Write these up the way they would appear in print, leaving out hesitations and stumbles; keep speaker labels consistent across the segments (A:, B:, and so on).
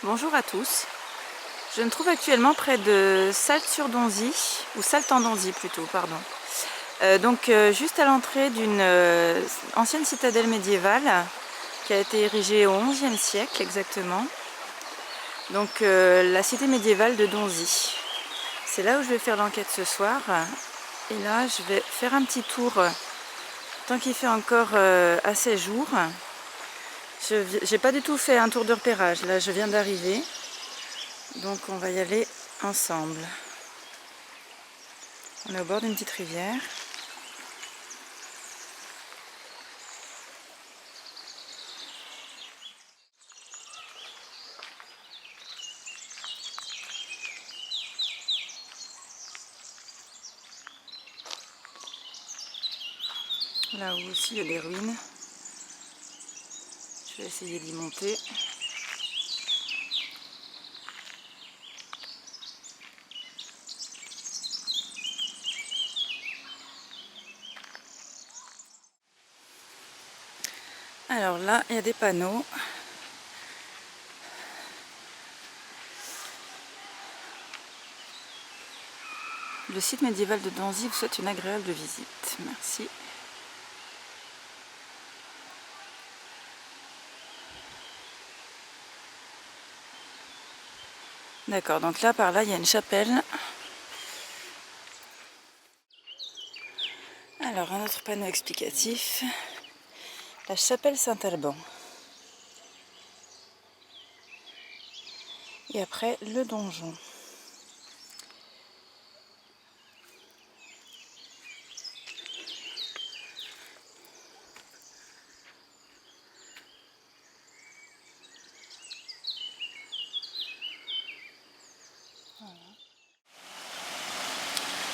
A: Bonjour à tous. Je me trouve actuellement près de Salte-sur-Donzy, ou Salte-en-Donzy plutôt, pardon. Juste à l'entrée d'une ancienne citadelle médiévale qui a été érigée au XIe siècle exactement. La cité médiévale de Donzy. C'est là où je vais faire l'enquête ce soir. Et là, je vais faire un petit tour tant qu'il fait encore assez jour. J'ai pas du tout fait un tour de repérage. Là, je viens d'arriver. Donc on va y aller ensemble. On est au bord d'une petite rivière. Là où aussi il y a des ruines. Je vais essayer d'y monter. Alors là, il y a des panneaux. Le site médiéval de Donzy vous souhaite une agréable visite. Merci. D'accord, donc là, par là, il y a une chapelle. Alors, un autre panneau explicatif. La chapelle Saint-Alban. Et après, le donjon.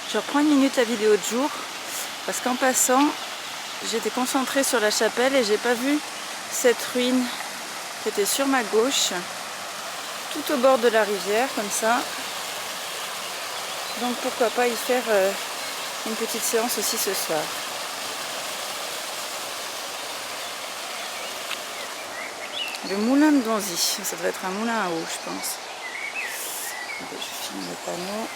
A: Je reprends une minute la vidéo de jour parce qu'en passant, j'étais concentrée sur la chapelle et j'ai pas vu cette ruine qui était sur ma gauche, tout au bord de la rivière comme ça. Donc pourquoi pas y faire une petite séance aussi ce soir. Le moulin de Donzy, ça doit être un moulin à eau je pense. Attendez, je filme le panneau.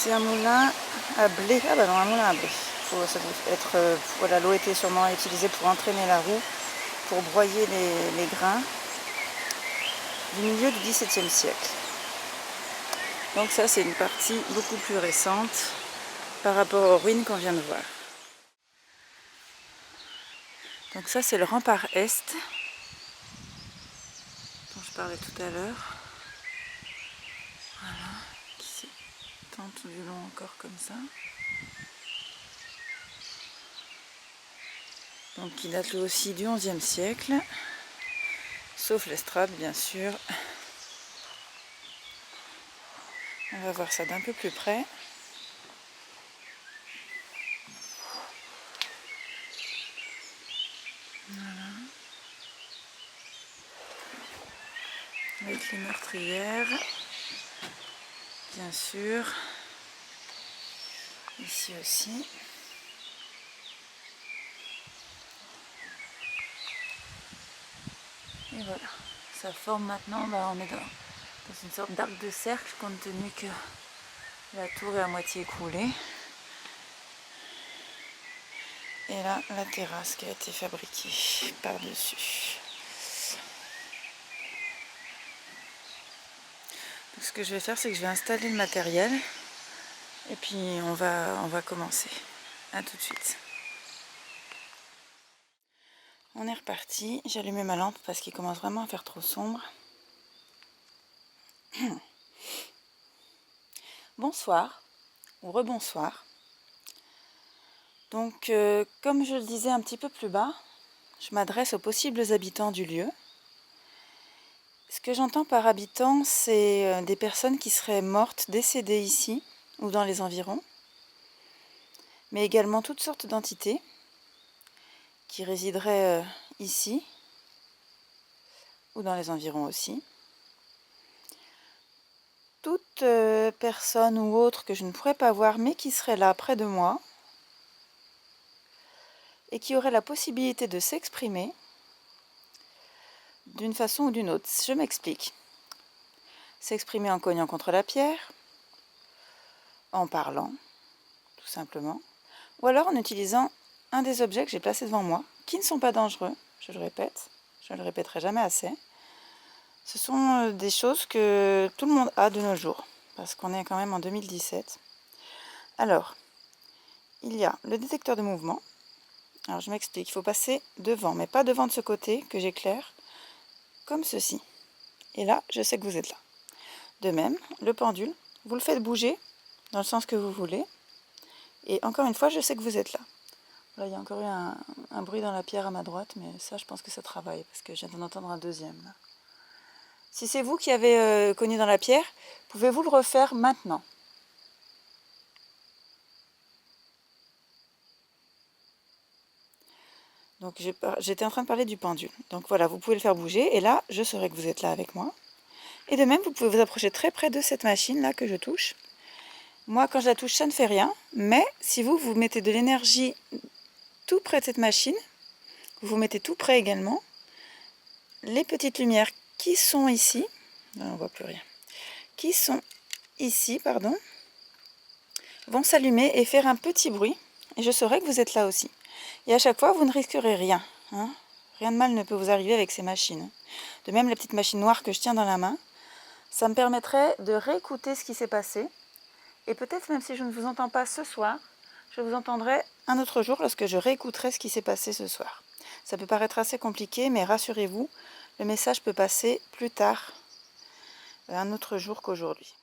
A: C'est un moulin à blé. Ah bah non, un moulin à blé. Ça doit être, voilà, l'eau était sûrement utilisée pour entraîner la roue, pour broyer les grains du milieu du XVIIe siècle. Donc ça c'est une partie beaucoup plus récente par rapport aux ruines qu'on vient de voir. Donc ça c'est le rempart est dont je parlais tout à l'heure. Voilà, qui s'étend tout du long encore comme ça. Donc qui date lui aussi du XIe siècle, sauf l'estrade bien sûr. On va voir ça d'un peu plus près. Voilà. Avec les meurtrières, bien sûr. Ici aussi. Et voilà, ça forme maintenant, on est dans une sorte d'arc de cercle compte tenu que la tour est à moitié écroulée. Et là, la terrasse qui a été fabriquée par-dessus. Donc ce que je vais faire, c'est que je vais installer le matériel et puis on va commencer. A tout de suite. On est reparti, j'ai allumé ma lampe parce qu'il commence vraiment à faire trop sombre. Bonsoir, ou rebonsoir. Donc, comme je le disais un petit peu plus bas, je m'adresse aux possibles habitants du lieu. Ce que j'entends par habitants, c'est des personnes qui seraient mortes, décédées ici, ou dans les environs, mais également toutes sortes d'entités qui résideraient ici, ou dans les environs aussi. Toute personne ou autre que je ne pourrais pas voir, mais qui serait là près de moi, et qui auraient la possibilité de s'exprimer d'une façon ou d'une autre. Je m'explique. S'exprimer en cognant contre la pierre, en parlant, tout simplement, ou alors en utilisant un des objets que j'ai placés devant moi, qui ne sont pas dangereux, je le répète, je ne le répéterai jamais assez. Ce sont des choses que tout le monde a de nos jours, parce qu'on est quand même en 2017. Alors, il y a le détecteur de mouvement. Alors je m'explique, il faut passer devant, mais pas devant de ce côté que j'éclaire, comme ceci. Et là, je sais que vous êtes là. De même, le pendule, vous le faites bouger dans le sens que vous voulez. Et encore une fois, je sais que vous êtes là. Là, il y a encore eu un bruit dans la pierre à ma droite, mais ça, je pense que ça travaille, parce que je viens d'en entendre un deuxième. Là. Si c'est vous qui avez cogné dans la pierre, pouvez-vous le refaire maintenant? Donc j'étais en train de parler du pendule. Donc voilà, vous pouvez le faire bouger, et là, je saurai que vous êtes là avec moi. Et de même, vous pouvez vous approcher très près de cette machine-là que je touche. Moi, quand je la touche, ça ne fait rien, mais si vous mettez de l'énergie tout près de cette machine, vous mettez tout près également, les petites lumières qui sont ici, on ne voit plus rien, qui sont ici, pardon, vont s'allumer et faire un petit bruit, et je saurai que vous êtes là aussi. Et à chaque fois, vous ne risquerez rien, hein. Rien de mal ne peut vous arriver avec ces machines. De même, la petite machine noire que je tiens dans la main, ça me permettrait de réécouter ce qui s'est passé, et peut-être même si je ne vous entends pas ce soir, je vous entendrai un autre jour lorsque je réécouterai ce qui s'est passé ce soir. Ça peut paraître assez compliqué, mais rassurez-vous, le message peut passer plus tard, un autre jour qu'aujourd'hui.